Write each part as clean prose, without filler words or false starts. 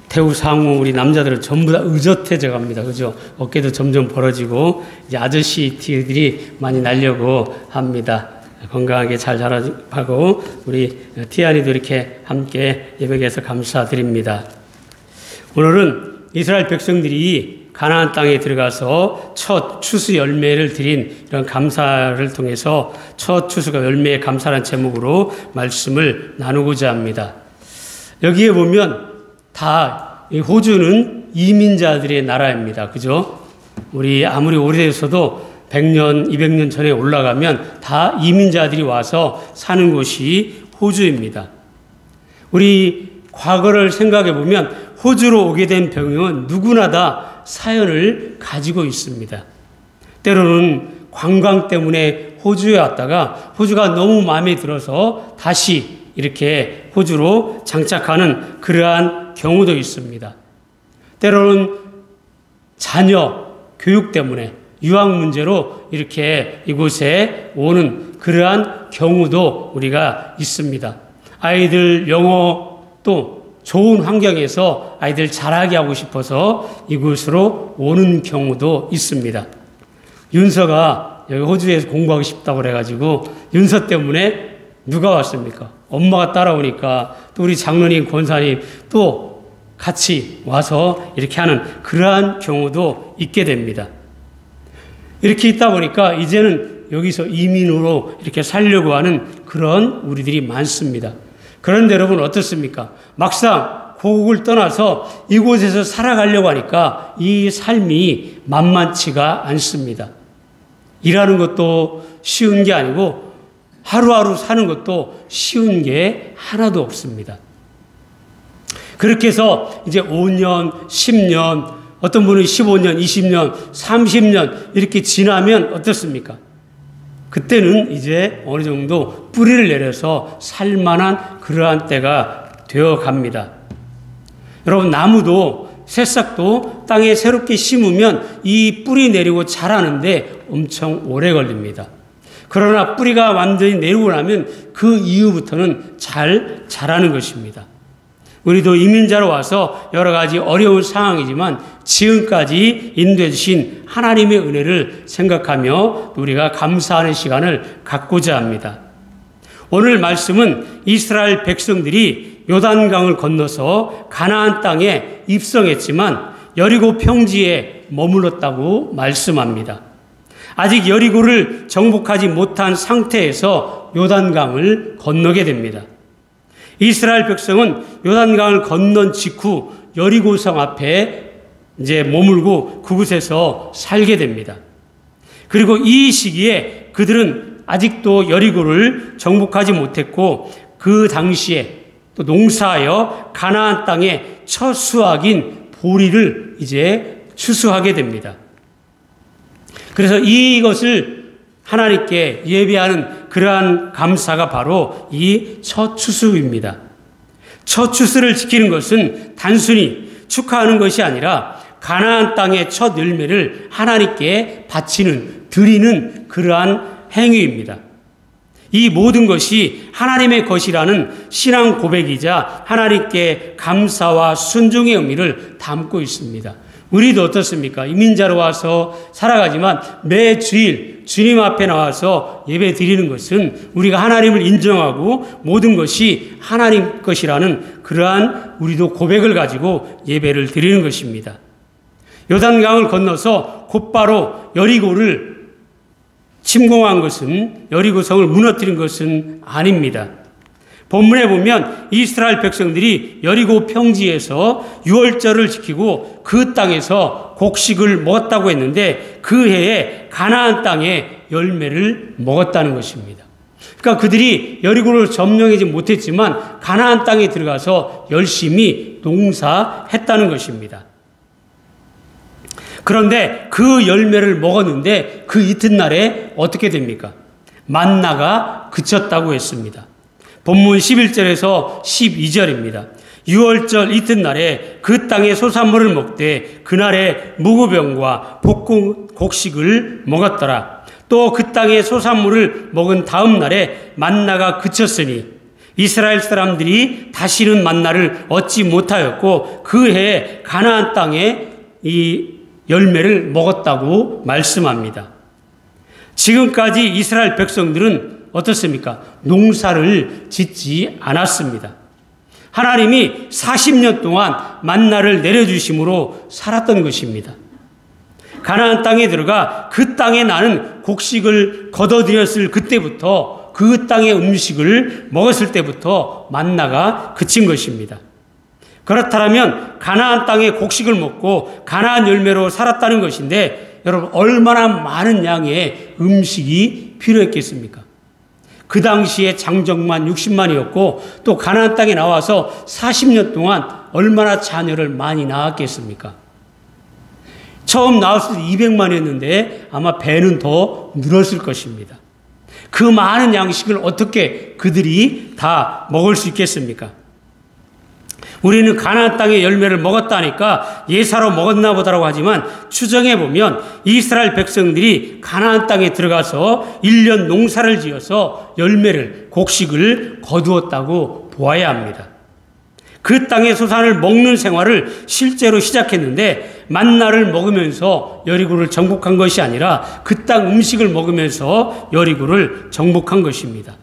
태우상우 우리 남자들은 전부 다 의젓해져 갑니다. 그죠? 어깨도 점점 벌어지고 이제 아저씨 티들이 많이 나려고 합니다. 건강하게 잘 자라고 우리 티안이도 이렇게 함께 예배에서 감사드립니다. 오늘은 이스라엘 백성들이 가나안 땅에 들어가서 첫 추수 열매를 드린 이런 감사를 통해서 첫 추수가 열매의 감사라는 제목으로 말씀을 나누고자 합니다. 여기에 보면 다 호주는 이민자들의 나라입니다. 그죠? 우리 아무리 오래돼서도 100년, 200년 전에 올라가면 다 이민자들이 와서 사는 곳이 호주입니다. 우리 과거를 생각해 보면 호주로 오게 된 병은 누구나 다 사연을 가지고 있습니다. 때로는 관광 때문에 호주에 왔다가 호주가 너무 마음에 들어서 다시 이렇게 호주로 장착하는 그러한 경우도 있습니다. 때로는 자녀 교육 때문에 유학 문제로 이렇게 이곳에 오는 그러한 경우도 우리가 있습니다. 아이들 영어 또 좋은 환경에서 아이들 잘하게 하고 싶어서 이곳으로 오는 경우도 있습니다. 윤서가 여기 호주에서 공부하고 싶다고 그래가지고 윤서 때문에 누가 왔습니까? 엄마가 따라오니까 또 우리 장로님, 권사님 또 같이 와서 이렇게 하는 그러한 경우도 있게 됩니다. 이렇게 있다 보니까 이제는 여기서 이민으로 이렇게 살려고 하는 그런 우리들이 많습니다. 그런데 여러분 어떻습니까? 막상 고국을 떠나서 이곳에서 살아가려고 하니까 이 삶이 만만치가 않습니다. 일하는 것도 쉬운 게 아니고 하루하루 사는 것도 쉬운 게 하나도 없습니다. 그렇게 해서 이제 5년, 10년, 어떤 분은 15년, 20년, 30년 이렇게 지나면 어떻습니까? 그때는 이제 어느 정도 뿌리를 내려서 살만한 그러한 때가 되어 갑니다. 여러분 나무도 새싹도 땅에 새롭게 심으면 이 뿌리 내리고 자라는데 엄청 오래 걸립니다. 그러나 뿌리가 완전히 내리고 나면 그 이후부터는 잘 자라는 것입니다. 우리도 이민자로 와서 여러 가지 어려운 상황이지만 지금까지 인도해 주신 하나님의 은혜를 생각하며 우리가 감사하는 시간을 갖고자 합니다. 오늘 말씀은 이스라엘 백성들이 요단강을 건너서 가나안 땅에 입성했지만 여리고 평지에 머물렀다고 말씀합니다. 아직 여리고를 정복하지 못한 상태에서 요단강을 건너게 됩니다. 이스라엘 백성은 요단강을 건넌 직후 여리고성 앞에 이제 머물고 그곳에서 살게 됩니다. 그리고 이 시기에 그들은 아직도 여리고를 정복하지 못했고 그 당시에 또 농사하여 가나안 땅의 첫 수확인 보리를 이제 추수하게 됩니다. 그래서 이것을 하나님께 예배하는 그러한 감사가 바로 이 첫 추수입니다. 첫 추수를 지키는 것은 단순히 축하하는 것이 아니라 가나안 땅의 첫 열매를 하나님께 바치는, 드리는 그러한 행위입니다. 이 모든 것이 하나님의 것이라는 신앙 고백이자 하나님께 감사와 순종의 의미를 담고 있습니다. 우리도 어떻습니까? 이민자로 와서 살아가지만 매 주일 주님 앞에 나와서 예배 드리는 것은 우리가 하나님을 인정하고 모든 것이 하나님 것이라는 그러한 우리도 고백을 가지고 예배를 드리는 것입니다. 요단강을 건너서 곧바로 여리고를 침공한 것은 여리고성을 무너뜨린 것은 아닙니다. 본문에 보면 이스라엘 백성들이 여리고 평지에서 유월절을 지키고 그 땅에서 곡식을 먹었다고 했는데 그 해에 가나안 땅에 열매를 먹었다는 것입니다. 그러니까 그들이 여리고를 점령하지 못했지만 가나안 땅에 들어가서 열심히 농사했다는 것입니다. 그런데 그 열매를 먹었는데 그 이튿날에 어떻게 됩니까? 만나가 그쳤다고 했습니다. 본문 11절에서 12절입니다. 6월절 이튿날에 그 땅의 소산물을 먹되 그날에 무구병과 볶은 곡식을 먹었더라. 또 그 땅의 소산물을 먹은 다음 날에 만나가 그쳤으니 이스라엘 사람들이 다시는 만나를 얻지 못하였고 그 해 가나안 땅에 이 열매를 먹었다고 말씀합니다. 지금까지 이스라엘 백성들은 어떻습니까? 농사를 짓지 않았습니다. 하나님이 40년 동안 만나를 내려주심으로 살았던 것입니다. 가나안 땅에 들어가 그 땅에 나는 곡식을 거둬들였을 그때부터 그 땅의 음식을 먹었을 때부터 만나가 그친 것입니다. 그렇다면 가나안 땅의 곡식을 먹고 가나안 열매로 살았다는 것인데 여러분 얼마나 많은 양의 음식이 필요했겠습니까? 그 당시에 장정만 60만이었고 또 가나안 땅에 나와서 40년 동안 얼마나 자녀를 많이 낳았겠습니까? 처음 나왔을 때 200만이었는데 아마 배는 더 늘었을 것입니다. 그 많은 양식을 어떻게 그들이 다 먹을 수 있겠습니까? 우리는 가나안 땅의 열매를 먹었다니까 예사로 먹었나 보다라고 하지만 추정해 보면 이스라엘 백성들이 가나안 땅에 들어가서 1년 농사를 지어서 열매를 곡식을 거두었다고 보아야 합니다. 그 땅의 소산을 먹는 생활을 실제로 시작했는데 만나를 먹으면서 여리고를 정복한 것이 아니라 그 땅 음식을 먹으면서 여리고를 정복한 것입니다.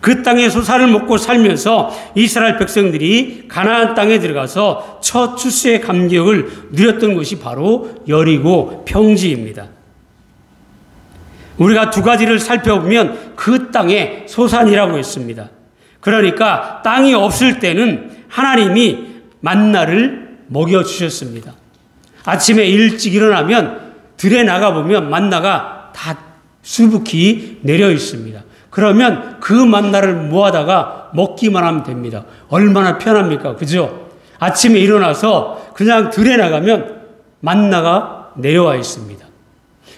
그 땅의 소산을 먹고 살면서 이스라엘 백성들이 가나안 땅에 들어가서 첫 출세의 감격을 누렸던 것이 바로 여리고 평지입니다. 우리가 두 가지를 살펴보면 그 땅의 소산이라고 했습니다. 그러니까 땅이 없을 때는 하나님이 만나를 먹여주셨습니다. 아침에 일찍 일어나면 들에 나가보면 만나가 다 수북히 내려 있습니다. 그러면 그 만나를 모아다가 먹기만 하면 됩니다. 얼마나 편합니까? 그죠? 아침에 일어나서 그냥 들에 나가면 만나가 내려와 있습니다.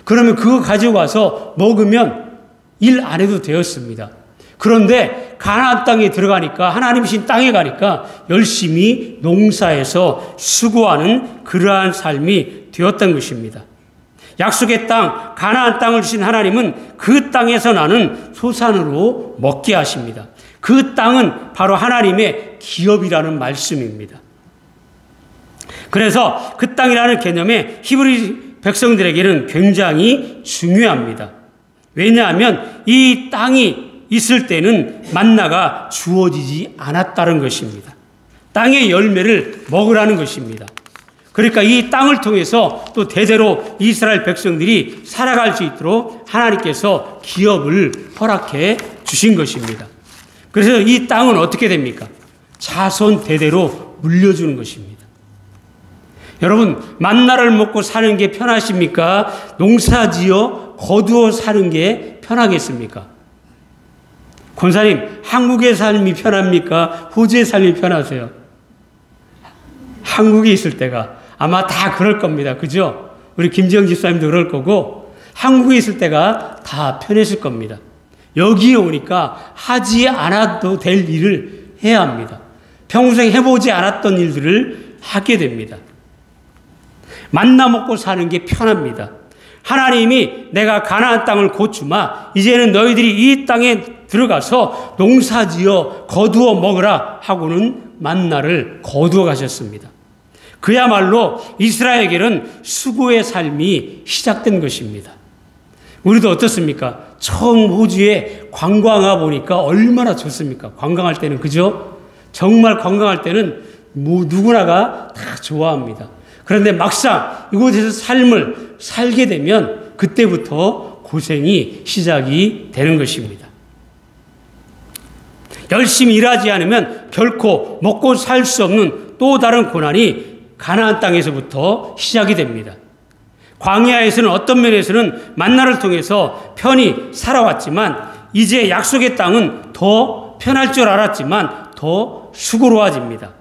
그러면 그거 가지고 와서 먹으면 일 안 해도 되었습니다. 그런데 가나안 땅에 들어가니까 하나님이신 땅에 가니까 열심히 농사에서 수고하는 그러한 삶이 되었던 것입니다. 약속의 땅, 가나안 땅을 주신 하나님은 그 땅에서 나는 소산으로 먹게 하십니다. 그 땅은 바로 하나님의 기업이라는 말씀입니다. 그래서 그 땅이라는 개념에 히브리 백성들에게는 굉장히 중요합니다. 왜냐하면 이 땅이 있을 때는 만나가 주어지지 않았다는 것입니다. 땅의 열매를 먹으라는 것입니다. 그러니까 이 땅을 통해서 또 대대로 이스라엘 백성들이 살아갈 수 있도록 하나님께서 기업을 허락해 주신 것입니다. 그래서 이 땅은 어떻게 됩니까? 자손 대대로 물려주는 것입니다. 여러분, 만나를 먹고 사는 게 편하십니까? 농사지어 거두어 사는 게 편하겠습니까? 권사님, 한국의 삶이 편합니까? 호주의 삶이 편하세요? 한국에 있을 때가 아마 다 그럴 겁니다. 그죠? 우리 김지영 집사님도 그럴 거고 한국에 있을 때가 다 편했을 겁니다. 여기에 오니까 하지 않아도 될 일을 해야 합니다. 평생 해보지 않았던 일들을 하게 됩니다. 만나 먹고 사는 게 편합니다. 하나님이 내가 가나안 땅을 곧 주마 이제는 너희들이 이 땅에 들어가서 농사지어 거두어 먹으라 하고는 만나를 거두어 가셨습니다. 그야말로 이스라엘에게는 수고의 삶이 시작된 것입니다. 우리도 어떻습니까? 처음 호주에 관광 와 보니까 얼마나 좋습니까? 관광할 때는, 그죠? 정말 관광할 때는 누구나가 다 좋아합니다. 그런데 막상 이곳에서 삶을 살게 되면 그때부터 고생이 시작이 되는 것입니다. 열심히 일하지 않으면 결코 먹고 살 수 없는 또 다른 고난이 가나안 땅에서부터 시작이 됩니다. 광야에서는 어떤 면에서는 만나를 통해서 편히 살아왔지만 이제 약속의 땅은 더 편할 줄 알았지만 더 수고로워집니다.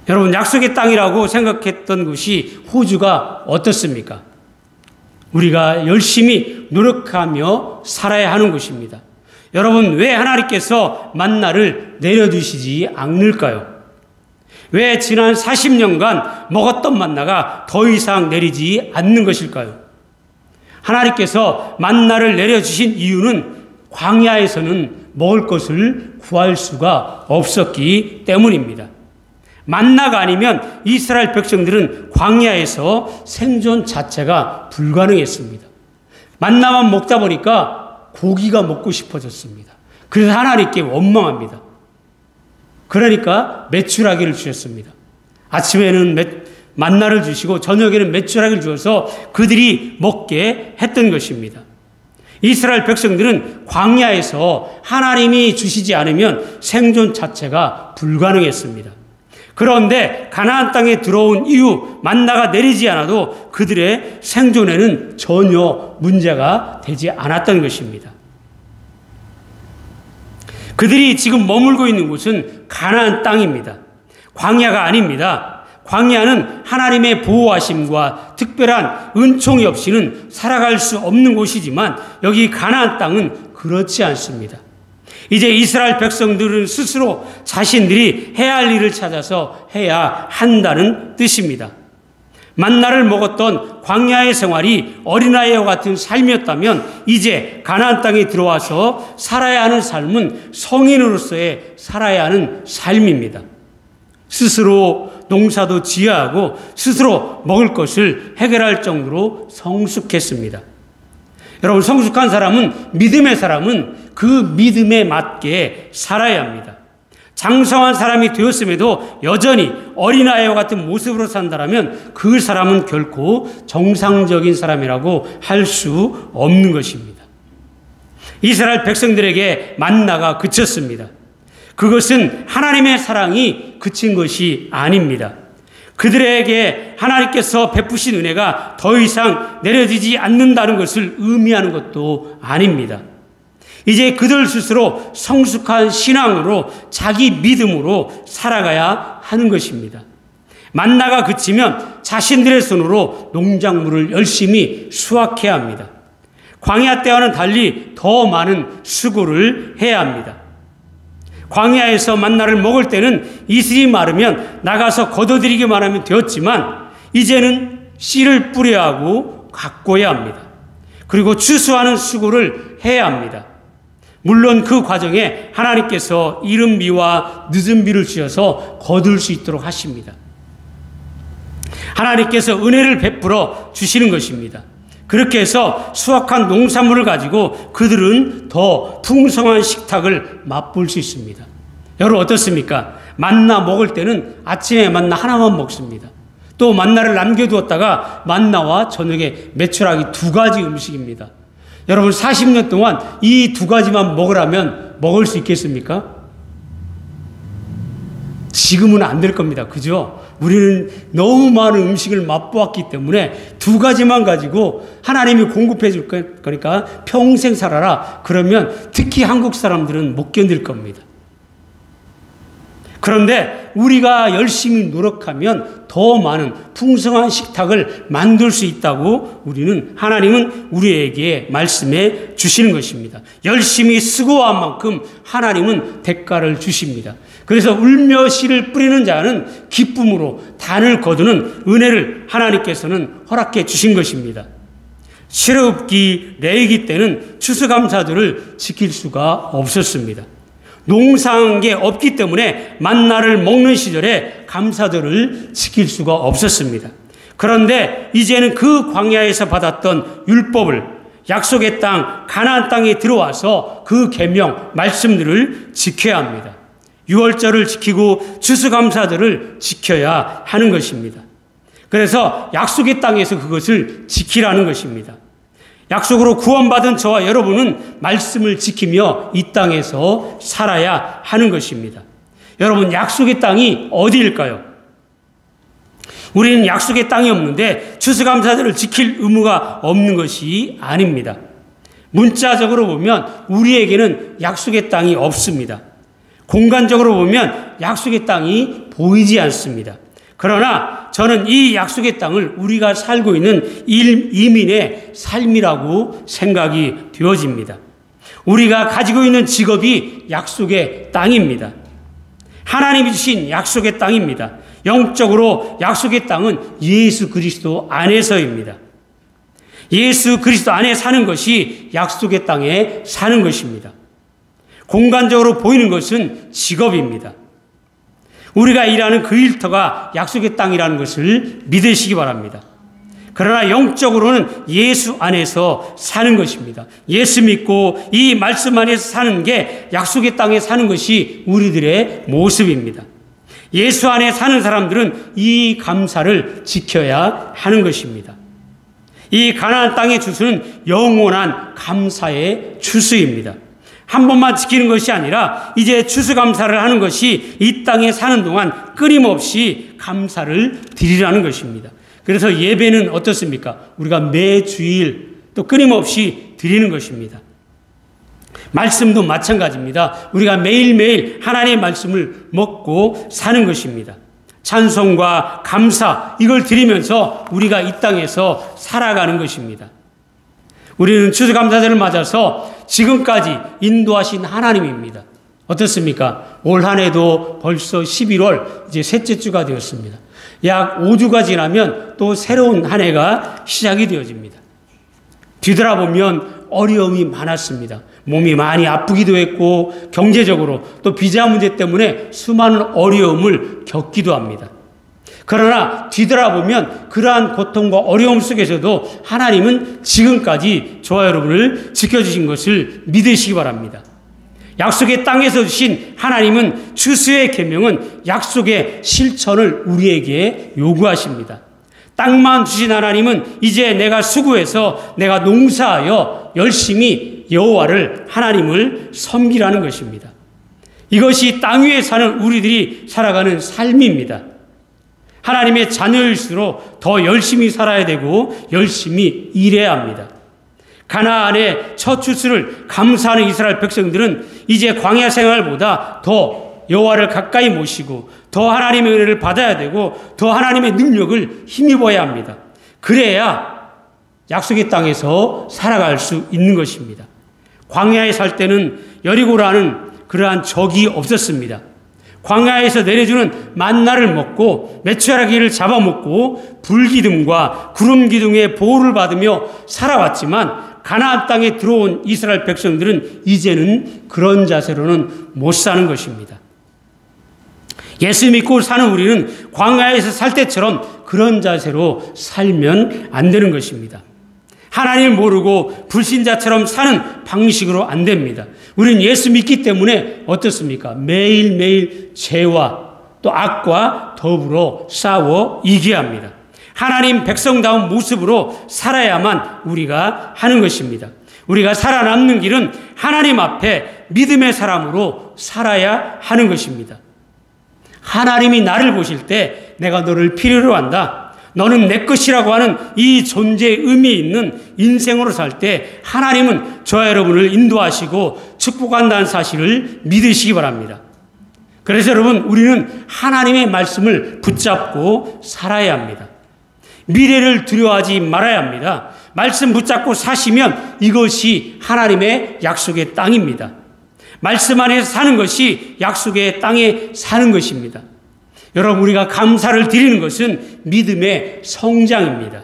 여러분, 약속의 땅이라고 생각했던 곳이 호주가 어떻습니까? 우리가 열심히 노력하며 살아야 하는 곳입니다. 여러분, 왜 하나님께서 만나를 내려주시지 않을까요? 왜 지난 40년간 먹었던 만나가 더 이상 내리지 않는 것일까요? 하나님께서 만나를 내려주신 이유는 광야에서는 먹을 것을 구할 수가 없었기 때문입니다. 만나가 아니면 이스라엘 백성들은 광야에서 생존 자체가 불가능했습니다. 만나만 먹다 보니까 고기가 먹고 싶어졌습니다. 그래서 하나님께 원망합니다. 그러니까 메추라기를 주셨습니다. 아침에는 만나를 주시고 저녁에는 메추라기를 주어서 그들이 먹게 했던 것입니다. 이스라엘 백성들은 광야에서 하나님이 주시지 않으면 생존 자체가 불가능했습니다. 그런데 가나안 땅에 들어온 이후 만나가 내리지 않아도 그들의 생존에는 전혀 문제가 되지 않았던 것입니다. 그들이 지금 머물고 있는 곳은 가나안 땅입니다. 광야가 아닙니다. 광야는 하나님의 보호하심과 특별한 은총이 없이는 살아갈 수 없는 곳이지만 여기 가나안 땅은 그렇지 않습니다. 이제 이스라엘 백성들은 스스로 자신들이 해야 할 일을 찾아서 해야 한다는 뜻입니다. 만나를 먹었던 광야의 생활이 어린아이와 같은 삶이었다면 이제 가나안 땅에 들어와서 살아야 하는 삶은 성인으로서의 살아야 하는 삶입니다. 스스로 농사도 지어야 하고 스스로 먹을 것을 해결할 정도로 성숙했습니다. 여러분, 성숙한 사람은, 믿음의 사람은 그 믿음에 맞게 살아야 합니다. 장성한 사람이 되었음에도 여전히 어린아이와 같은 모습으로 산다면 그 사람은 결코 정상적인 사람이라고 할 수 없는 것입니다. 이스라엘 백성들에게 만나가 그쳤습니다. 그것은 하나님의 사랑이 그친 것이 아닙니다. 그들에게 하나님께서 베푸신 은혜가 더 이상 내려지지 않는다는 것을 의미하는 것도 아닙니다. 이제 그들 스스로 성숙한 신앙으로 자기 믿음으로 살아가야 하는 것입니다. 만나가 그치면 자신들의 손으로 농작물을 열심히 수확해야 합니다. 광야 때와는 달리 더 많은 수고를 해야 합니다. 광야에서 만나를 먹을 때는 이슬이 마르면 나가서 걷어들이기만 하면 되었지만 이제는 씨를 뿌려야 하고 가꿔야 합니다. 그리고 추수하는 수고를 해야 합니다. 물론 그 과정에 하나님께서 이른 비와 늦은 비를 주셔서 거둘 수 있도록 하십니다. 하나님께서 은혜를 베풀어 주시는 것입니다. 그렇게 해서 수확한 농산물을 가지고 그들은 더 풍성한 식탁을 맛볼 수 있습니다. 여러분 어떻습니까? 만나 먹을 때는 아침에 만나 하나만 먹습니다. 또 만나를 남겨두었다가 만나와 저녁에 메추라기 두 가지 음식입니다. 여러분 40년 동안 이 두 가지만 먹으라면 먹을 수 있겠습니까? 지금은 안 될 겁니다. 그죠? 우리는 너무 많은 음식을 맛보았기 때문에 두 가지만 가지고 하나님이 공급해 줄 거니까 평생 살아라. 그러면 특히 한국 사람들은 못 견딜 겁니다. 그런데 우리가 열심히 노력하면 더 많은 풍성한 식탁을 만들 수 있다고 하나님은 우리에게 말씀해 주시는 것입니다. 열심히 수고한 만큼 하나님은 대가를 주십니다. 그래서 울며 씨를 뿌리는 자는 기쁨으로 단을 거두는 은혜를 하나님께서는 허락해 주신 것입니다. 실업기, 레이기 때는 추수감사절을 지킬 수가 없었습니다. 농사한 게 없기 때문에 만나를 먹는 시절에 감사절을 지킬 수가 없었습니다. 그런데 이제는 그 광야에서 받았던 율법을 약속의 땅 가나안 땅에 들어와서 그 계명 말씀들을 지켜야 합니다. 유월절을 지키고 추수감사절을 지켜야 하는 것입니다. 그래서 약속의 땅에서 그것을 지키라는 것입니다. 약속으로 구원받은 저와 여러분은 말씀을 지키며 이 땅에서 살아야 하는 것입니다. 여러분, 약속의 땅이 어디일까요? 우리는 약속의 땅이 없는데 추수감사절을 지킬 의무가 없는 것이 아닙니다. 문자적으로 보면 우리에게는 약속의 땅이 없습니다. 공간적으로 보면 약속의 땅이 보이지 않습니다. 그러나 저는 이 약속의 땅을 우리가 살고 있는 이민의 삶이라고 생각이 되어집니다. 우리가 가지고 있는 직업이 약속의 땅입니다. 하나님이 주신 약속의 땅입니다. 영적으로 약속의 땅은 예수 그리스도 안에서입니다. 예수 그리스도 안에 사는 것이 약속의 땅에 사는 것입니다. 공간적으로 보이는 것은 직업입니다. 우리가 일하는 그 일터가 약속의 땅이라는 것을 믿으시기 바랍니다. 그러나 영적으로는 예수 안에서 사는 것입니다. 예수 믿고 이 말씀 안에서 사는 게 약속의 땅에 사는 것이 우리들의 모습입니다. 예수 안에 사는 사람들은 이 감사를 지켜야 하는 것입니다. 이 가나안 땅의 추수는 영원한 감사의 추수입니다. 한 번만 지키는 것이 아니라 이제 추수감사를 하는 것이 이 땅에 사는 동안 끊임없이 감사를 드리라는 것입니다. 그래서 예배는 어떻습니까? 우리가 매주일 또 끊임없이 드리는 것입니다. 말씀도 마찬가지입니다. 우리가 매일매일 하나님의 말씀을 먹고 사는 것입니다. 찬송과 감사, 이걸 드리면서 우리가 이 땅에서 살아가는 것입니다. 우리는 추수감사절을 맞아서 지금까지 인도하신 하나님입니다. 어떻습니까? 올 한 해도 벌써 11월 이제 셋째 주가 되었습니다. 약 5주가 지나면 또 새로운 한 해가 시작이 되어집니다. 뒤돌아보면 어려움이 많았습니다. 몸이 많이 아프기도 했고 경제적으로 또 비자 문제 때문에 수많은 어려움을 겪기도 합니다. 그러나 뒤돌아보면 그러한 고통과 어려움 속에서도 하나님은 지금까지 저와 여러분을 지켜주신 것을 믿으시기 바랍니다. 약속의 땅에서 주신 하나님은 추수의 계명은 약속의 실천을 우리에게 요구하십니다. 땅만 주신 하나님은 이제 내가 수고해서 내가 농사하여 열심히 여호와를 하나님을 섬기라는 것입니다. 이것이 땅 위에 사는 우리들이 살아가는 삶입니다. 하나님의 자녀일수록 더 열심히 살아야 되고 열심히 일해야 합니다. 가나안의 첫 추수를 감사하는 이스라엘 백성들은 이제 광야 생활보다 더 여호와를 가까이 모시고 더 하나님의 은혜를 받아야 되고 더 하나님의 능력을 힘입어야 합니다. 그래야 약속의 땅에서 살아갈 수 있는 것입니다. 광야에 살 때는 여리고라는 그러한 적이 없었습니다. 광야에서 내려주는 만나를 먹고 메추라기를 잡아먹고 불기둥과 구름기둥의 보호를 받으며 살아왔지만 가나안 땅에 들어온 이스라엘 백성들은 이제는 그런 자세로는 못 사는 것입니다. 예수 믿고 사는 우리는 광야에서 살 때처럼 그런 자세로 살면 안 되는 것입니다. 하나님을 모르고 불신자처럼 사는 방식으로 안 됩니다. 우리는 예수 믿기 때문에 어떻습니까? 매일매일 죄와 또 악과 더불어 싸워 이겨야 합니다. 하나님 백성다운 모습으로 살아야만 우리가 하는 것입니다. 우리가 살아남는 길은 하나님 앞에 믿음의 사람으로 살아야 하는 것입니다. 하나님이 나를 보실 때 내가 너를 필요로 한다. 너는 내 것이라고 하는 이 존재의 의미 있는 인생으로 살 때 하나님은 저와 여러분을 인도하시고 축복한다는 사실을 믿으시기 바랍니다. 그래서 여러분, 우리는 하나님의 말씀을 붙잡고 살아야 합니다. 미래를 두려워하지 말아야 합니다. 말씀 붙잡고 사시면 이것이 하나님의 약속의 땅입니다. 말씀 안에서 사는 것이 약속의 땅에 사는 것입니다. 여러분, 우리가 감사를 드리는 것은 믿음의 성장입니다.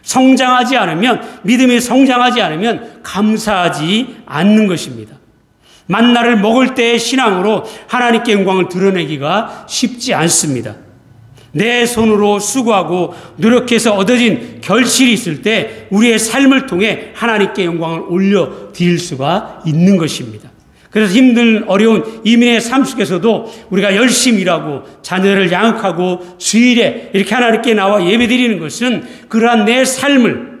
성장하지 않으면, 믿음이 성장하지 않으면 감사하지 않는 것입니다. 만나를 먹을 때의 신앙으로 하나님께 영광을 드러내기가 쉽지 않습니다. 내 손으로 수고하고 노력해서 얻어진 결실이 있을 때 우리의 삶을 통해 하나님께 영광을 올려드릴 수가 있는 것입니다. 그래서 힘든 어려운 이민의 삶 속에서도 우리가 열심히 일하고 자녀를 양육하고 주일에 이렇게 하나님께 나와 예배드리는 것은 그러한 내 삶을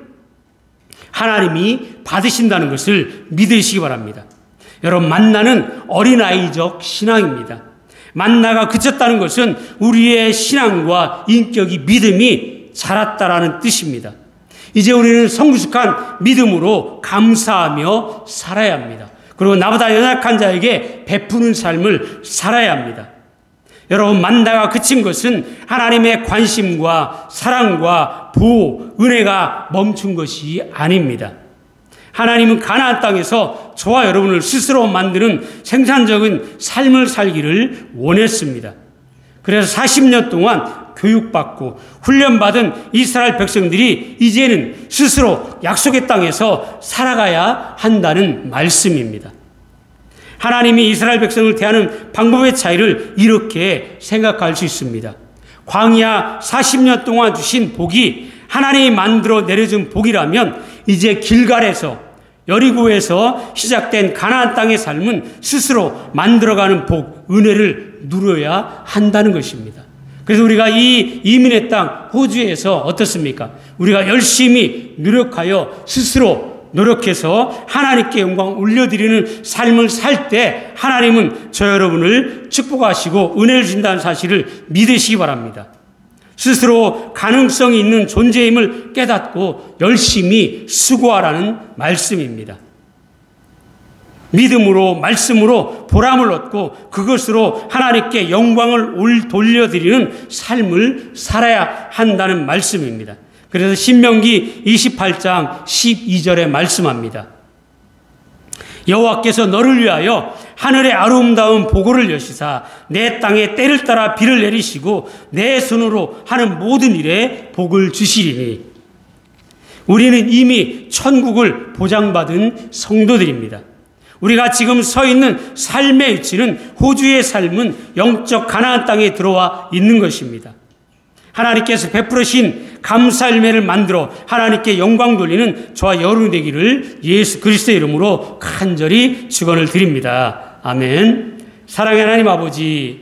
하나님이 받으신다는 것을 믿으시기 바랍니다. 여러분, 만나는 어린아이적 신앙입니다. 만나가 그쳤다는 것은 우리의 신앙과 인격이 믿음이 자랐다라는 뜻입니다. 이제 우리는 성숙한 믿음으로 감사하며 살아야 합니다. 그리고 나보다 연약한 자에게 베푸는 삶을 살아야 합니다. 여러분, 만나가 그친 것은 하나님의 관심과 사랑과 보호, 은혜가 멈춘 것이 아닙니다. 하나님은 가나안 땅에서 저와 여러분을 스스로 만드는 생산적인 삶을 살기를 원했습니다. 그래서 40년 동안 교육받고 훈련받은 이스라엘 백성들이 이제는 스스로 약속의 땅에서 살아가야 한다는 말씀입니다. 하나님이 이스라엘 백성을 대하는 방법의 차이를 이렇게 생각할 수 있습니다. 광야 40년 동안 주신 복이 하나님이 만들어 내려준 복이라면 이제 길갈에서 여리고에서 시작된 가나안 땅의 삶은 스스로 만들어가는 복, 은혜를 누려야 한다는 것입니다. 그래서 우리가 이 이민의 땅 호주에서 어떻습니까? 우리가 열심히 노력하여 스스로 노력해서 하나님께 영광 올려드리는 삶을 살 때 하나님은 저 여러분을 축복하시고 은혜를 주신다는 사실을 믿으시기 바랍니다. 스스로 가능성이 있는 존재임을 깨닫고 열심히 수고하라는 말씀입니다. 믿음으로 말씀으로 보람을 얻고 그것으로 하나님께 영광을 돌려드리는 삶을 살아야 한다는 말씀입니다. 그래서 신명기 28장 12절에 말씀합니다. 여호와께서 너를 위하여 하늘의 아름다운 보고를 여시사 내 땅에 때를 따라 비를 내리시고 내 손으로 하는 모든 일에 복을 주시리니. 우리는 이미 천국을 보장받은 성도들입니다. 우리가 지금 서 있는 삶의 위치는 호주의 삶은 영적 가나안 땅에 들어와 있는 것입니다. 하나님께서 베풀으신 감사 열매를 만들어 하나님께 영광 돌리는 저와 여러분 되기를 예수 그리스도의 이름으로 간절히 축원을 드립니다. 아멘. 사랑의 하나님 아버지,